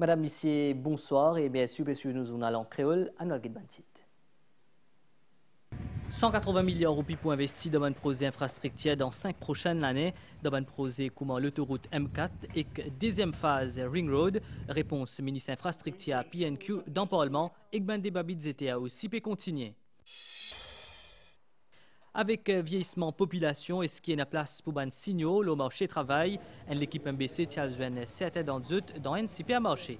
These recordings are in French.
Madame, Messieurs, bonsoir et bien sûr, nous allons en créole à notre bantit. 180 milliards de roupies pour investir dans un projet infrastructure dans 5 prochaines années. Dans un projet comme l'autoroute M4 et deuxième phase Ring Road. Réponse ministre infrastructure PNQ dans le Parlement et que des babits étaient aussi peut continuer. Avec vieillissement population et ce qui est la place pour un signaux, le marché travail, l'équipe MBC tient besoin certains d'entre eux dans un supermarché.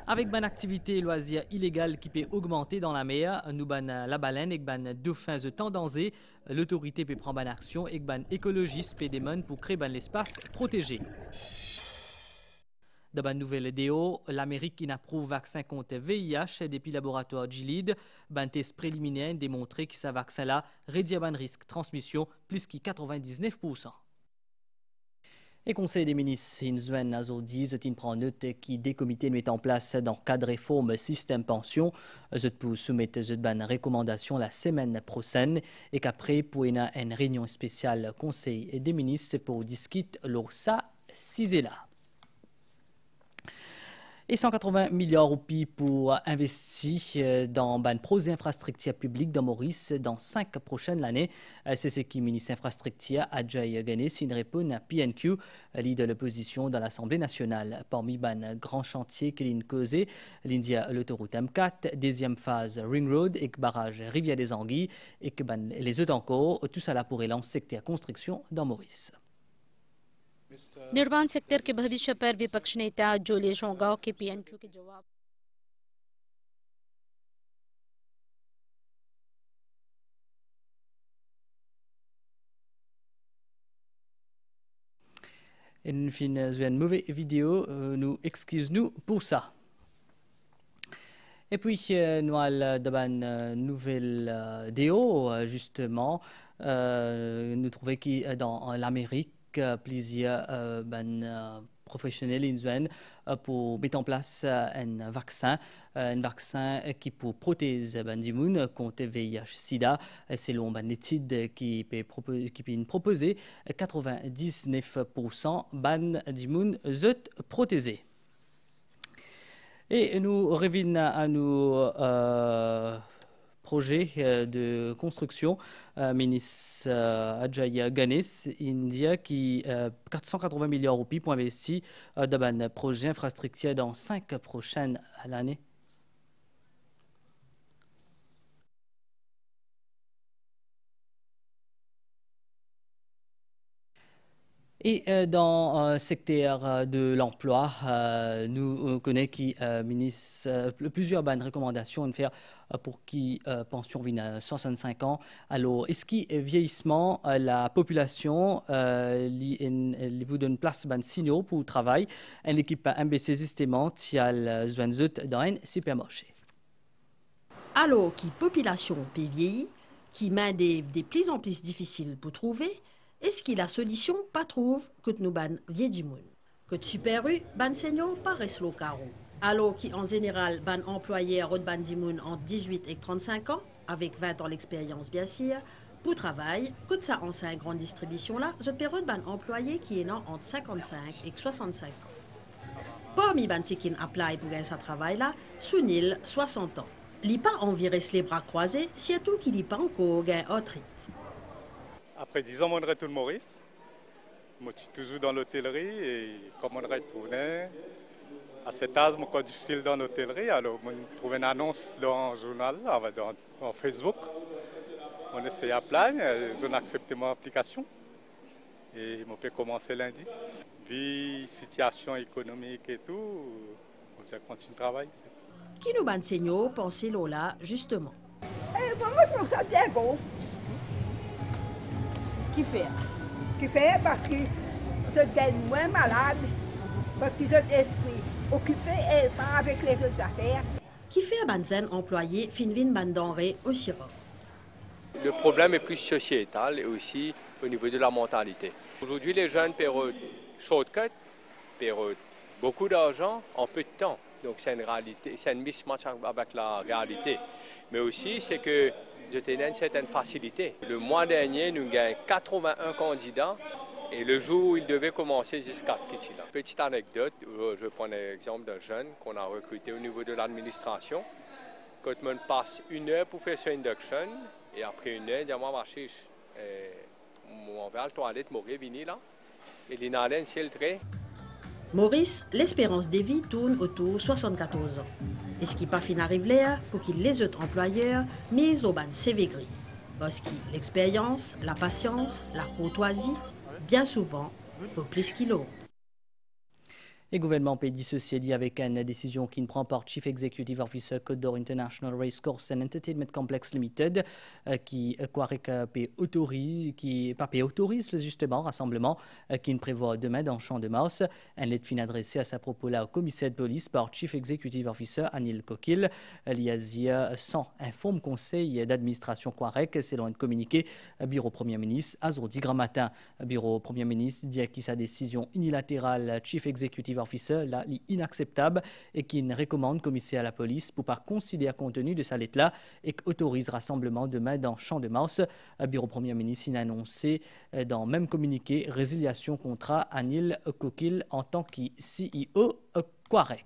Avec une activité et loisirs illégale qui peut augmenter dans la mer, nous ban la baleine et ban dauphins de tendance, l'autorité peut prendre une action et ban écologiste peut démon pour créer l'espace protégé. Dans une nouvelle vidéo, l'Amérique qui n'approuve vaccin contre VIH depuis le laboratoire Gilead, un test préliminaire démontré que ce vaccin-là réduit un risque de transmission plus que 99%. Et Conseil des ministres, Inzuen Azodi, Zotin prend note qui des comités mettent en place dans le cadre de réforme système pension. Zot pour soumettre une recommandation la semaine prochaine et qu'après pour une réunion spéciale Conseil des ministres pour discuter l'ORSA 6 là. Et 180 milliards de roupies pour investir dans un projet infrastructure public dans Maurice dans 5 prochaines années. C'est ce que le ministre infrastructure Adjay Ganes répond à PNQ, leader de l'opposition dans l'Assemblée nationale. Parmi les grands chantiers qu'il a causé, l'India l'autoroute M4, deuxième phase Ring Road et le barrage Rivière des Anguilles et que les autres encore, tout ça là pour relancer le secteur construction dans Maurice. निर्माण सेक्टर के भविष्य पर विपक्ष नेता जोले शोंगाव के पीएनक्यू के जवाब une mauvaise vidéo, nous excusons-nous pour ça. Et puis, nous avons une nouvelle vidéo, justement, nous trouvons que dans l'Amérique, plusieurs professionnels pour mettre en place un vaccin qui pour protéger les gens contre VIH/SIDA. Selon une étude qui peut proposer 99% des gens protégés. Et nous revenons à nos projets de construction. Ministre Adjay Ganes, India, qui 480 milliards de roupies pour investir dans un projet infrastructure dans 5 prochaines années. Et dans le secteur de l'emploi, nous connaissons plusieurs bonnes recommandations à faire pour qui pension vienne à 65 ans. Alors, est-ce que vieillissement, la population vous donne place de signaux pour le travail? L'équipe MBC justement tient dans un supermarché. Alors, qui population peut vieillir, qui mène des plus en plus difficiles pour trouver, est-ce que la solution pas trouve que nous ban vieilles moun que super u ban senior pas reste lo caro alors qui en général ban employé rod ban dimoun entre 18 et 35 ans avec 20 ans d'expérience bien sûr pour travail que ça en 5 grande distribution là je période ban employé qui est non entre 55 et 65 ans parmi ban qui apply pour gagner sa travail là Sunil 60 ans li pas envie rester les bras croisés surtout qu'il n'y pas encore gain autre. Après 10 ans, je retourne Maurice. Je suis toujours dans l'hôtellerie et comme on retourne, à cet âge, c'est difficile dans l'hôtellerie. Alors, je trouve une annonce dans le journal, dans Facebook. On essaie à plein, ils ont accepté mon application et je peux commencer lundi. Vu la situation économique et tout, on va continuer le travail. Qui nous enseigne penser Lola justement? Moi, je trouve ça bien beau. Qui fait parce que je gagne moins malade, parce que j'ai l'esprit occupé et pas avec les autres affaires. Qui fait banzen employé finvin bandenré au Syrah. Le problème est plus sociétal et aussi au niveau de la mentalité. Aujourd'hui, les jeunes perdent shortcut, perdent beaucoup d'argent en peu de temps. Donc c'est une réalité, c'est un mismatch avec la réalité. Mais aussi, c'est que je tenais une certaine facilité. Le mois dernier, nous avons 81 candidats Et le jour où il devait commencer jusqu'à là. Petite anecdote, je prends l'exemple d'un jeune qu'on a recruté au niveau de l'administration. Quand on passe 1 heure pour faire son induction, et après 1 heure, il dit moi marcher, on va à la toilette, moi venir là, et il a un ciel très. Maurice, l'espérance de vie tourne autour de 74 ans. Et ce qui pas fin arrive là pour qu'il les autres employeurs misent au ban sévégri. Parce que l'expérience, la patience, la courtoisie, bien souvent, faut plus qu'il a. Le gouvernement peut dissocier avec une décision qui ne prend par Chief Executive Officer Côte d'Or International Racecourse and Entertainment Complex Limited, qui autorise justement rassemblement qui ne prévoit demain dans le Champ de Mars. Un lettre fin adressée à sa propos là au commissaire de police par Chief Executive Officer Anil Kokil. L'IAZIA sans informe conseil d'administration Quarek, selon un communiqué bureau Premier ministre Azordi Grammatin. Bureau Premier ministre dit que sa décision unilatérale Chief Executive Officer là inacceptable et qui recommande commissaire à la police pour pas considérer contenu de sa lettre là et autorise rassemblement demain dans Champ de Mars. Bureau Premier ministre a annoncé dans le même communiqué résiliation contrat Anil Kokil en tant que CEO Quarek.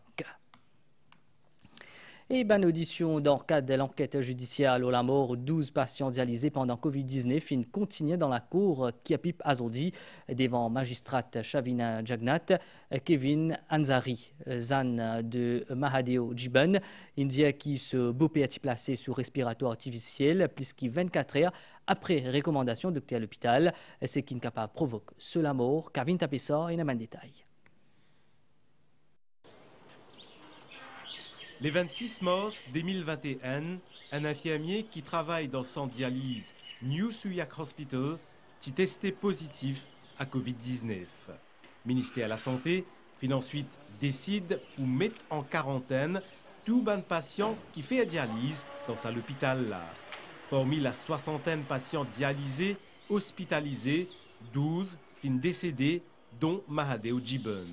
Et audition dans le cadre de l'enquête judiciaire à la mort, 12 patients dialysés pendant Covid-19 continuent dans la cour qui a pipe Azodi devant magistrate Shavina Jagnat, Kevin Anzari, Zan de Mahadeo Jiban, India qui se bopé a placé sous respiratoire artificiel plus que 24 heures après recommandation de à l'hôpital. C'est qui ne capable provoque cela mort. Kevin Tapessor et un détail. Les 26 mars 2021, un infirmier qui travaille dans son dialyse New Suyak Hospital qui testé positif à Covid-19. Ministère de la Santé ensuite décide pour mettre en quarantaine tout bon patient qui fait la dialyse dans sa l'hôpital là. Parmi la soixantaine de patients dialysés, hospitalisés, 12 fin décédés, dont Mahadeo Jiban.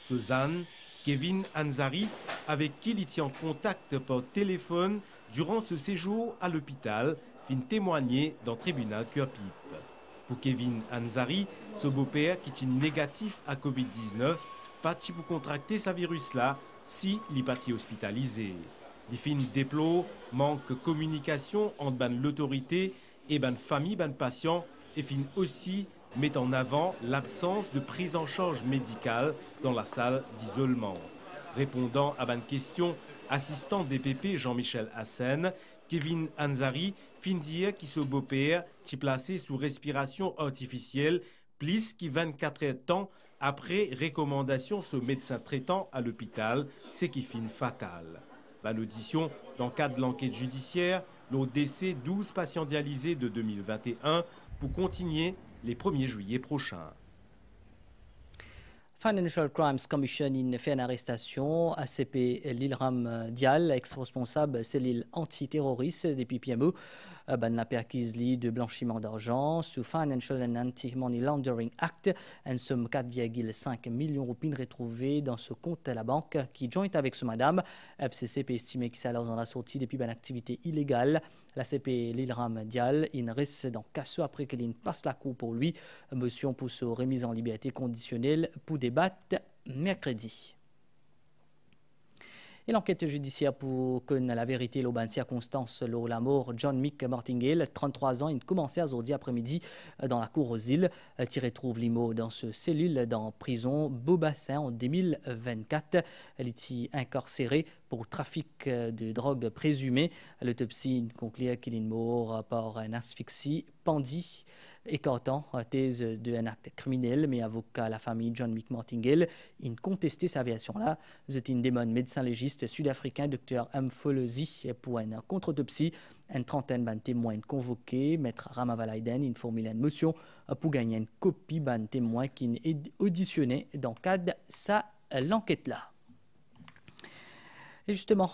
Suzanne Kevin Anzari, avec qui il tient en contact par téléphone durant ce séjour à l'hôpital, fin témoigner dans le tribunal Kurpip. Pour Kevin Anzari, ce beau-père qui est négatif à Covid-19, parti pour contracter ce virus-là si il est parti hospitalisé. Il fin déplore manque de communication entre l'autorité et la famille des patients et fin aussi met en avant l'absence de prise en charge médicale dans la salle d'isolement. Répondant à une question, assistant DPP Jean-Michel Hassen, Kevin Anzari fin dire qu'il se beau-père qui placé sous respiration artificielle plus que 24 heures de temps après recommandation ce médecin traitant à l'hôpital, c'est qui fin fatal. L'audition, dans le cadre de l'enquête judiciaire, le décès 12 patients dialysés de 2021 pour continuer les 1er juillet prochains. Financial Crimes Commission a fait une arrestation à CP Lilram Dial, ex-responsable cellule antiterroriste depuis PMO. La perquise de blanchiment d'argent sous Financial and Anti-Money Laundering Act, une somme 4,5 millions de roupies retrouvée dans ce compte à la banque qui joint avec ce madame. FCC peut estimer qu'il s'est en a sorti depuis une activité illégale. La CP Lilram Dial, il reste dans casse après qu'il passe la cour pour lui. Motion pour sa remise en liberté conditionnelle pour débattre mercredi. Et l'enquête judiciaire pour connaître la vérité, l'aubaine circonstance, la mort John Mick Martingale, 33 ans, il commençait à aujourd'hui après-midi dans la cour aux îles. Il retrouve l'IMO dans ce cellule dans prison Beaubassin en 2024. Elle était incarcérée pour trafic de drogue présumé. L'autopsie conclut qu'il est mort par une asphyxie pendue, écartant thèse d'un acte criminel, mais avocat la famille John Mick Martingale, il contestait sa version-là. Zotin Demon, médecin légiste sud-africain, Dr. M. Folosi, pour une contre-autopsie. Une trentaine de témoins convoqués, maître Ramavalaiden, il formule une motion pour gagner une copie de témoins qui est auditionné dans le cadre de l'enquête-là. Et justement,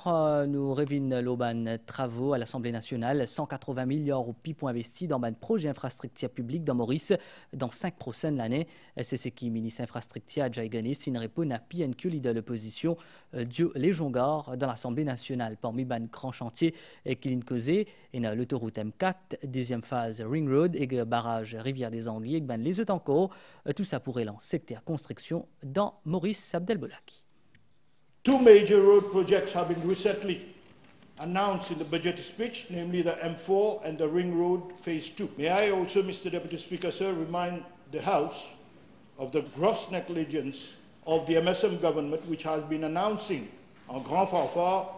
nous revenons l'auban travaux à l'Assemblée nationale, 180 milliards au pipo investis dans un projet infrastructure public dans Maurice dans 5 prochaines l'année. C'est ce qui ministre infrastructure a déjà gagné s'il répond à PNQ, leader de l'opposition, Dieu Léjongard dans l'Assemblée nationale. Parmi les grands chantiers qu'il a causé, il y a l'autoroute M4, deuxième phase Ring Road et barrage Rivière des Anguilles, et les autres encore. Tout ça pourrait lancer secteur construction dans Maurice Abdelbolaki. 2 major road projects have been recently announced in the budget speech, namely the M4 and the Ring Road Phase 2. May I also, Mr. Deputy Speaker, sir, remind the House of the gross negligence of the MSM government, which has been announcing en grand fanfare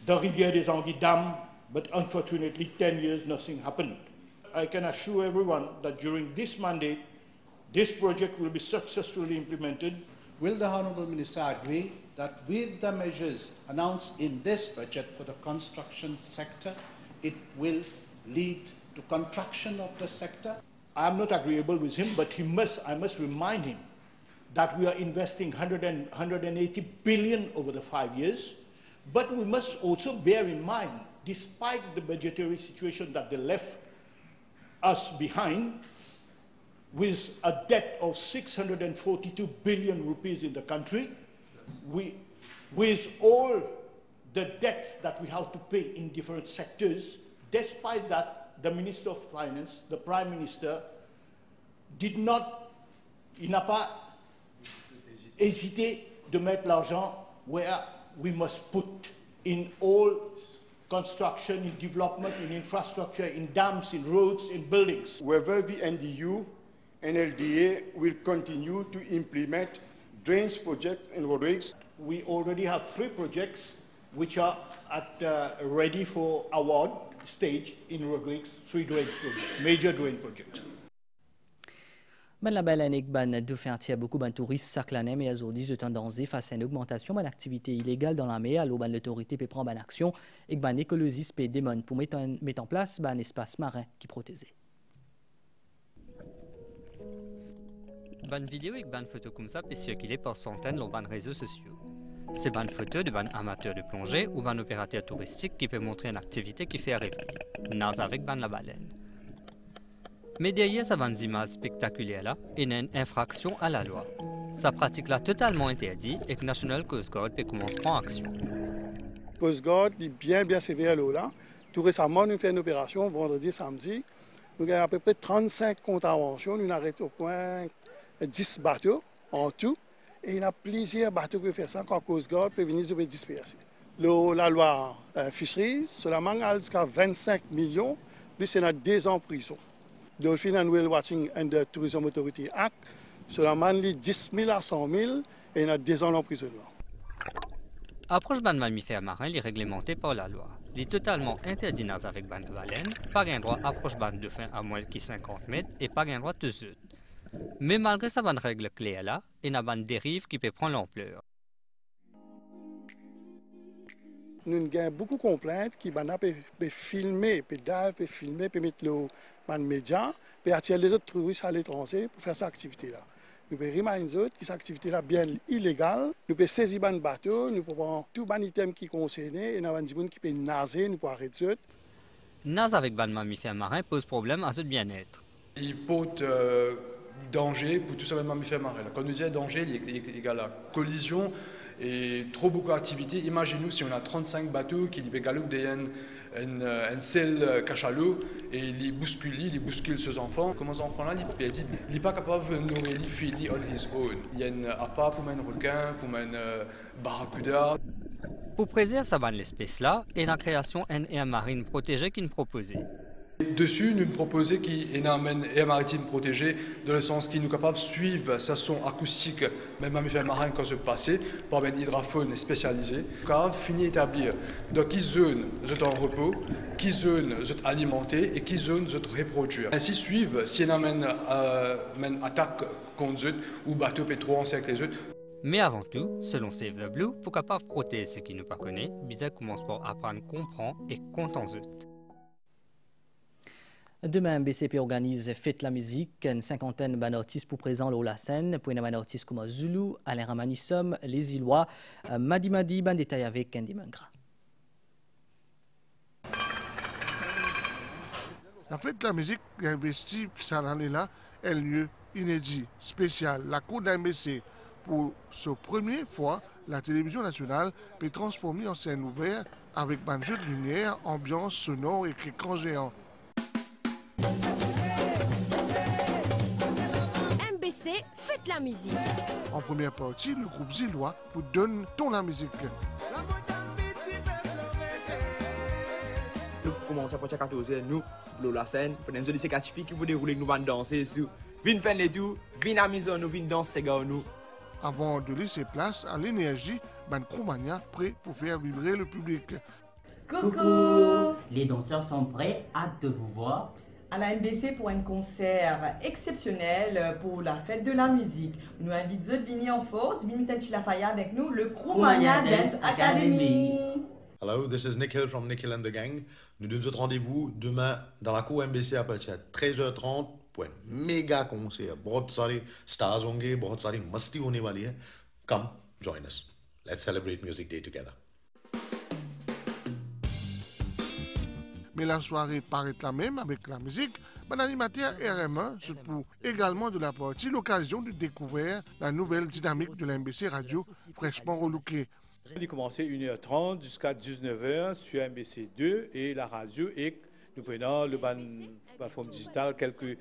the Rivière des Anguilles Dam, but unfortunately 10 years nothing happened. I can assure everyone that during this mandate, this project will be successfully implemented. Will the Honourable Minister agree that with the measures announced in this budget for the construction sector, it will lead to contraction of the sector? I am not agreeable with him, but I must remind him that we are investing 180 billion over the 5 years. But we must also bear in mind, despite the budgetary situation that they left us behind, with a debt of 642 billion rupees in the country, with all the debts that we have to pay in different sectors, despite that, the Minister of Finance, the Prime Minister, il n'a pas hésité de mettre l'argent where we must put in all construction, in development, in infrastructure, in dams, in roads, in buildings. Whether the NDU and LDA will continue to implement drains projects in roadways. We already have 3 projects which are ready for award stage in roadways, 3 drains projects, major drain projects. Ben la belle année ban de faire beaucoup de touristes chaque année mais aujourd'hui de tendance face à une augmentation de l'activité illégale dans la mer. Alors l'autorité peut prendre une action et ban écologiste peut démon pour mettre en place un espace marin qui protégé. Ban vidéo et ban photo comme ça peut circuler par centaines sur les réseaux sociaux. C'est ban photo de ban amateur de plongée ou ban opérateur touristique qui peut montrer une activité qui fait rêver. Nage avec ban la baleine. Mais derrière ces images spectaculaires-là, il y a une infraction à la loi. Sa pratique-là totalement interdite et que National Coast Guard peut commencer à prendre action. Coast Guard est bien sévère là. Tout récemment, nous avons fait une opération vendredi, samedi. Nous avons à peu près 35 contraventions. Nous avons arrêté au point 10 bateaux en tout. Et il y a plusieurs bateaux qui font ça quand Coast Guard peut venir se disperser. La loi Fisheries, seulement jusqu'à 25 millions, plus il y a 2 ans de prison. Dolphin and Whale Watching and the Tourism Authority Act, seulement 10 000 à 100 000 et il y a 2 ans d'emprisonnement. Approche ban mammifère marin est réglementée par la loi. Il est totalement interdit de nager avec ban de baleine, pas un droit approche ban de fin à moins de 50 mètres et pas un droit de zut. Mais malgré sa bonne règle claire là, il y a une dérive qui peut prendre l'ampleur. Nous avons beaucoup de complaintes qui peuvent filmer, peuvent filmer, peuvent mettre le média, peuvent attirer les autres touristes à l'étranger pour faire cette activité-là. Nous pouvons reminder les autres que cette activité-là est bien illégale. Nous pouvons saisir les bateaux, nous pouvons prendre tout les items qui concernent et nous avons des gens qui peuvent nager, nous pouvons arrêter les autres. Nager avec ban mammifère marin pose problème à ce bien-être. Il pose danger pour tout ça les mammifères marins. Quand nous disons danger, il est égal à collision. Et trop beaucoup d'activités. Imaginez-nous si on a 35 bateaux qui galopent derrière un seul cachalot et ils bousculent ces enfants. Comment ces enfants-là, il n'est pas capable de nourrir les filles on his own. Il y a un appât pour un requin, pour un barracuda. Pour préserver sa bonne espèce-là, et la création d'une aire marine protégée qui nous proposait. Dessus, nous proposons qu'il y ait une aire maritime protégée, dans le sens qu'il nous capable de suivre sa son acoustique, même mammifères marins quand se passer, par un hydraphone spécialisé, capable de finir d'établir dans quelle zone je en repos, quelle zone je alimenté et quelle zone je reproduire. Ainsi suivre s'il y a une attaque contre eux ou bateau pétro avec les autres. Mais avant tout, selon Save the Blue, pour capable de protéger ce qui nous pas connaît, Bizet commence par apprendre, comprendre et compter en eux. Demain, BCP organise Fête la musique, une cinquantaine d'artistes pour présent au la scène, pour une artistes comme Zulu, Alain Ramanissom, Les Îlois, Madi Madi, ban détail avec Candy Mangra. La fête de la musique investie cette année-là est un lieu inédit, spécial. La cour d'MBC, pour ce première fois, la télévision nationale peut transformer en scène ouverte avec un jeu de lumière, ambiance sonore et écran géant. MBC, faites la musique. En première partie, le groupe Zillois vous donne ton la musique. Nous commençons à partir de 14h, nous, pour la scène, pour nous dire c'est typique qui vous dérouler, nous allons danser. Venez faire les tours, venez amuser nous, venez danser nous. Avant de laisser place à l'énergie, Ben Kromania prêt pour faire vibrer le public. Coucou! Les danseurs sont prêts, hâte de vous voir. À la MBC pour un concert exceptionnel pour la fête de la musique. Nous invitons de venir en force, Bimitachi Lafaya avec nous, le Kromania Dance Academy. Hello, this is Nick Hill from Nick Hill and the Gang. Nous donnons rendez-vous demain dans la cour MBC à partir de 13h30 pour un méga concert. बहुत सारे stars होंगे, बहुत सारी मस्ती होने वाली है. Come, join us. Let's celebrate Music Day together. Mais la soirée paraît la même avec la musique. L'animateur RM1 se trouve également de la partie l'occasion de découvrir la nouvelle dynamique de la MBC Radio fraîchement relookée. Il a commencé 1h30 jusqu'à 19h sur MBC2 et la radio, et nous prenons le plateforme digital, quelques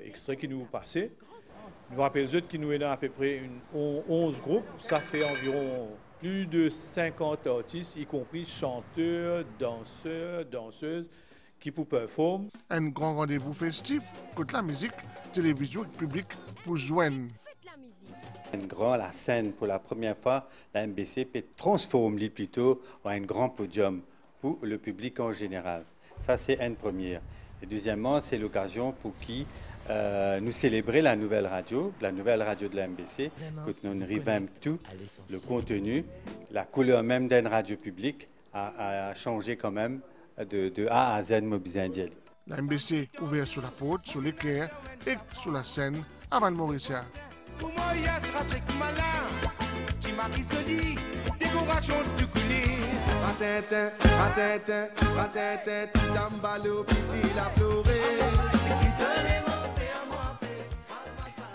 extraits qui nous passaient. Nous rappelons que nous avons à peu près 11 groupes, ça fait environ plus de 50 artistes, y compris chanteurs, danseurs, danseuses, qui pour performer. Un grand rendez-vous festif, côté la musique, télévision et public pour joindre. Un grand la scène pour la première fois, la MBC peut transformer plutôt en un grand podium pour le public en général. Ça c'est une première. Et deuxièmement, c'est l'occasion pour qui nous célébrer la nouvelle radio de la MBC, que nous revamp tout, le contenu, la couleur même d'une radio publique a changé quand même de A à Z mobilisé. La MBC ouverte sur la porte, sur l'équerre et sur la scène avant de Mauricia.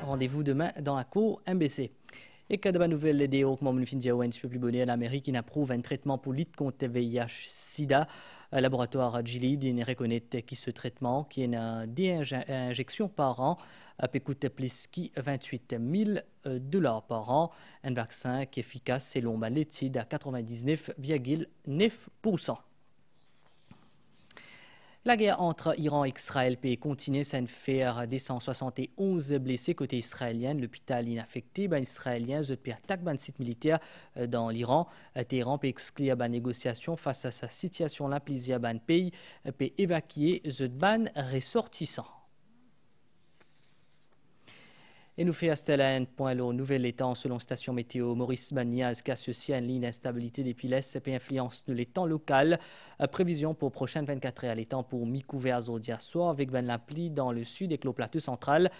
Rendez-vous demain dans la cour MBC. Et que de bonnes nouvelles, les déos, comme on finit un petit peu plus bonnet, l'Amérique qui approuve un traitement pour lutte contre le VIH-Sida. Le laboratoire Gilead reconnaît que ce traitement, qui est une 10 injections par an, peut coûter plus que $28,000 par an. Un vaccin qui est efficace selon l'étude à 99,9%. La guerre entre Iran et Israël peut continuer sans faire des 171 blessés côté israélien. L'hôpital inaffecté, israélien, peut attaquer un site militaire dans l'Iran. Téhéran peut exclure la négociation face à sa situation là, plusieurs pays peut évacuer les ressortissants. Et nous faisons à un point le nouvel étang selon station météo Maurice Baniaz qui associe une ligne d'instabilité des piles et influence de l'étang local. Prévision pour prochaines 24 heures, l'étang pour mi-couvert aujourd'hui soir avec la pluie dans le sud et le plateau central.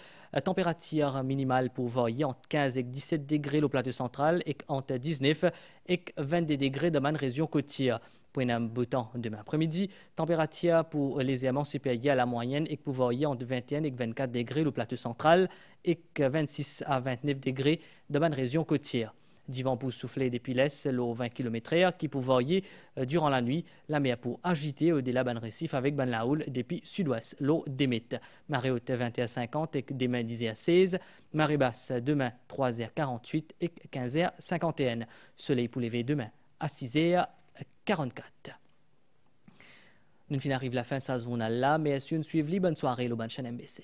Température minimale pour varier entre 15 et 17 degrés le plateau central et entre 19 et 22 degrés dans la région côtière. Pour un beau temps demain après-midi, température pour légèrement supérieure à la moyenne et pour varier entre 21 et 24 degrés le plateau central et 26 à 29 degrés dans la région côtière. Divan pour souffler depuis l'est, l'eau 20 km/h qui pour varier durant la nuit. La mer pour agiter au-delà d'un récif avec ban la houle depuis sud-ouest. L'eau démite. Marée haute 21h50 et demain 10h16. Marée basse demain 3h48 et 15h51. Soleil pour lever demain à 6h44. Nous arrivons à la fin de sa zone là, mais si vous suivez, bonne soirée, le bonne chaîne MBC.